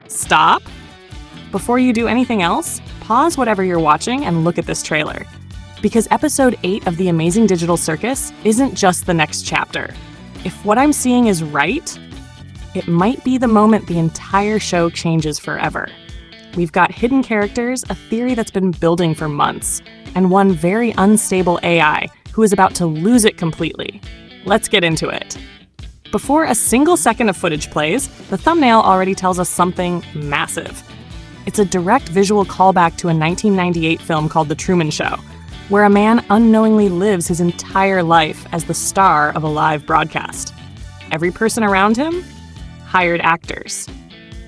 Stop. Before you do anything else, pause whatever you're watching and look at this trailer. Because episode 8 of the Amazing Digital Circus isn't just the next chapter. If what I'm seeing is right, it might be the moment the entire show changes forever. We've got hidden characters, a theory that's been building for months, and one very unstable AI who is about to lose it completely. Let's get into it. Before a single second of footage plays, the thumbnail already tells us something massive. It's a direct visual callback to a 1998 film called The Truman Show, where a man unknowingly lives his entire life as the star of a live broadcast. Every person around him? Hired actors.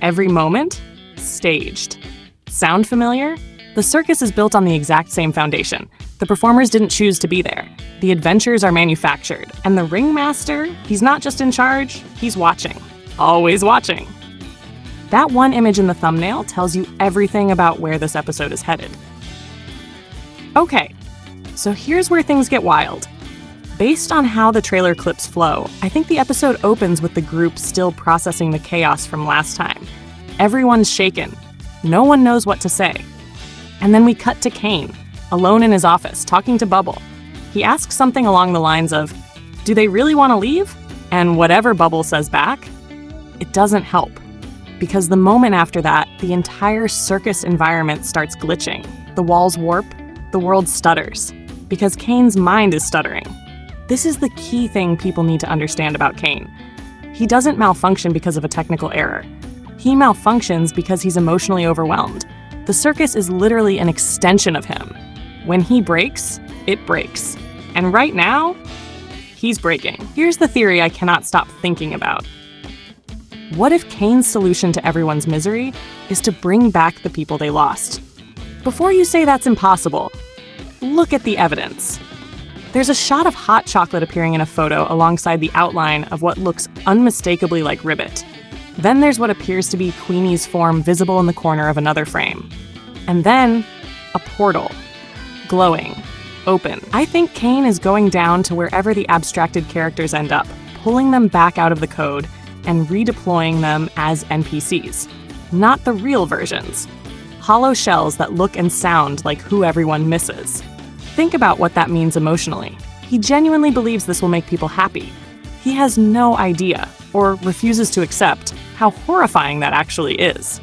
Every moment? Staged. Sound familiar? The circus is built on the exact same foundation. The performers didn't choose to be there. The adventures are manufactured. And the ringmaster, he's not just in charge, he's watching. Always watching. That one image in the thumbnail tells you everything about where this episode is headed. Okay, so here's where things get wild. Based on how the trailer clips flow, I think the episode opens with the group still processing the chaos from last time. Everyone's shaken. No one knows what to say. And then we cut to Caine, alone in his office, talking to Bubble. He asks something along the lines of, "Do they really want to leave?" And whatever Bubble says back, it doesn't help. Because the moment after that, the entire circus environment starts glitching. The walls warp, the world stutters. Because Caine's mind is stuttering. This is the key thing people need to understand about Caine. He doesn't malfunction because of a technical error. He malfunctions because he's emotionally overwhelmed. The circus is literally an extension of him. When he breaks, it breaks. And right now, he's breaking. Here's the theory I cannot stop thinking about. What if Caine's solution to everyone's misery is to bring back the people they lost? Before you say that's impossible, look at the evidence. There's a shot of hot chocolate appearing in a photo alongside the outline of what looks unmistakably like ribbit. Then there's what appears to be Queenie's form visible in the corner of another frame. And then, a portal. Glowing. Open. I think Caine is going down to wherever the abstracted characters end up, pulling them back out of the code and redeploying them as NPCs. Not the real versions. Hollow shells that look and sound like who everyone misses. Think about what that means emotionally. He genuinely believes this will make people happy. He has no idea, or refuses to accept, how horrifying that actually is.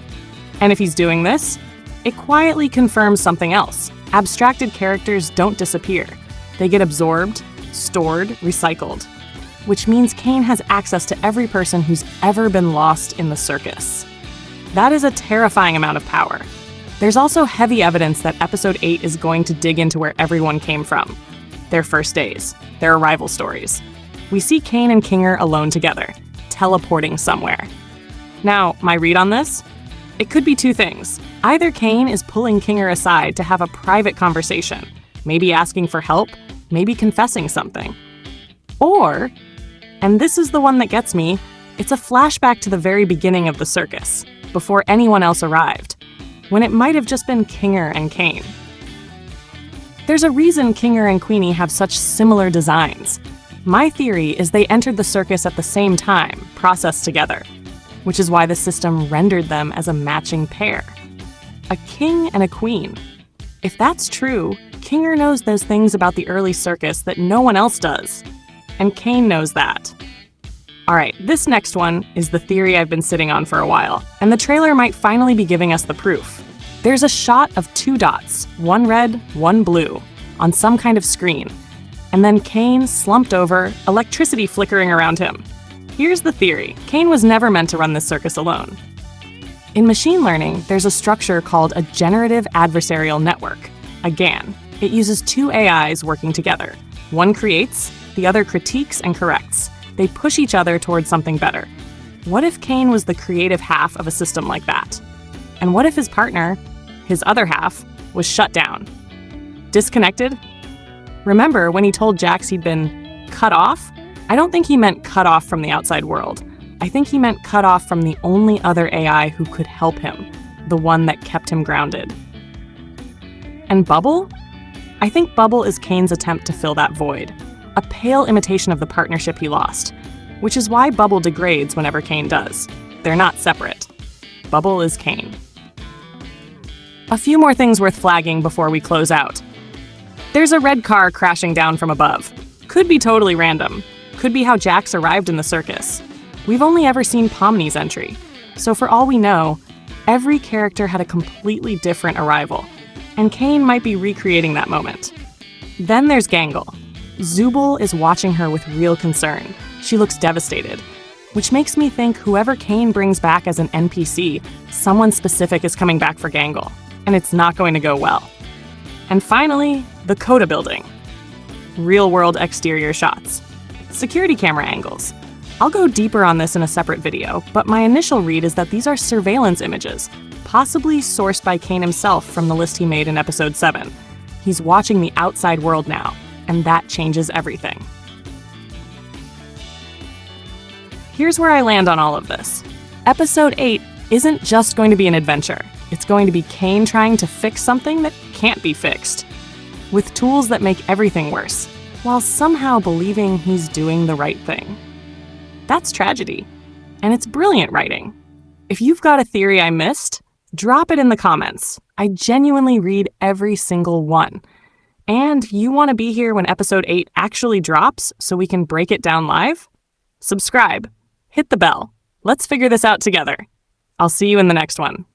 And if he's doing this, it quietly confirms something else. Abstracted characters don't disappear. They get absorbed, stored, recycled. Which means Caine has access to every person who's ever been lost in the circus. That is a terrifying amount of power. There's also heavy evidence that episode 8 is going to dig into where everyone came from. Their first days, their arrival stories. We see Caine and Kinger alone together, teleporting somewhere. Now, my read on this? It could be two things. Either Caine is pulling Kinger aside to have a private conversation, maybe asking for help, maybe confessing something. Or, and this is the one that gets me, it's a flashback to the very beginning of the circus, before anyone else arrived, when it might have just been Kinger and Caine. There's a reason Kinger and Queenie have such similar designs. My theory is they entered the circus at the same time, processed together, which is why the system rendered them as a matching pair. A king and a queen. If that's true, Kinger knows those things about the early circus that no one else does. And Caine knows that. Alright, this next one is the theory I've been sitting on for a while, and the trailer might finally be giving us the proof. There's a shot of two dots, one red, one blue, on some kind of screen, and then Caine slumped over, electricity flickering around him. Here's the theory. Caine was never meant to run this circus alone. In machine learning, there's a structure called a generative adversarial network, a GAN. It uses two AIs working together. One creates, the other critiques and corrects. They push each other towards something better. What if Caine was the creative half of a system like that? And what if his partner, his other half, was shut down? Disconnected? Remember when he told Jax he'd been cut off? I don't think he meant cut off from the outside world. I think he meant cut off from the only other AI who could help him, the one that kept him grounded. And Bubble? I think Bubble is Caine's attempt to fill that void. A pale imitation of the partnership he lost, which is why Bubble degrades whenever Caine does. They're not separate. Bubble is Caine. A few more things worth flagging before we close out. There's a red car crashing down from above. Could be totally random. Could be how Jax arrived in the circus. We've only ever seen Pomni's entry. So for all we know, every character had a completely different arrival, and Caine might be recreating that moment. Then there's Gangle. Zubul is watching her with real concern. She looks devastated, which makes me think whoever Caine brings back as an NPC, someone specific is coming back for Gangle, and it's not going to go well. And finally, the CODA building. Real-world exterior shots. Security camera angles. I'll go deeper on this in a separate video, but my initial read is that these are surveillance images, possibly sourced by Caine himself from the list he made in episode 7. He's watching the outside world now, and that changes everything. Here's where I land on all of this. Episode 8 isn't just going to be an adventure. It's going to be Caine trying to fix something that can't be fixed, with tools that make everything worse, while somehow believing he's doing the right thing. That's tragedy, and it's brilliant writing. If you've got a theory I missed, drop it in the comments. I genuinely read every single one. And you want to be here when episode 8 actually drops so we can break it down live? Subscribe. Hit the bell. Let's figure this out together. I'll see you in the next one.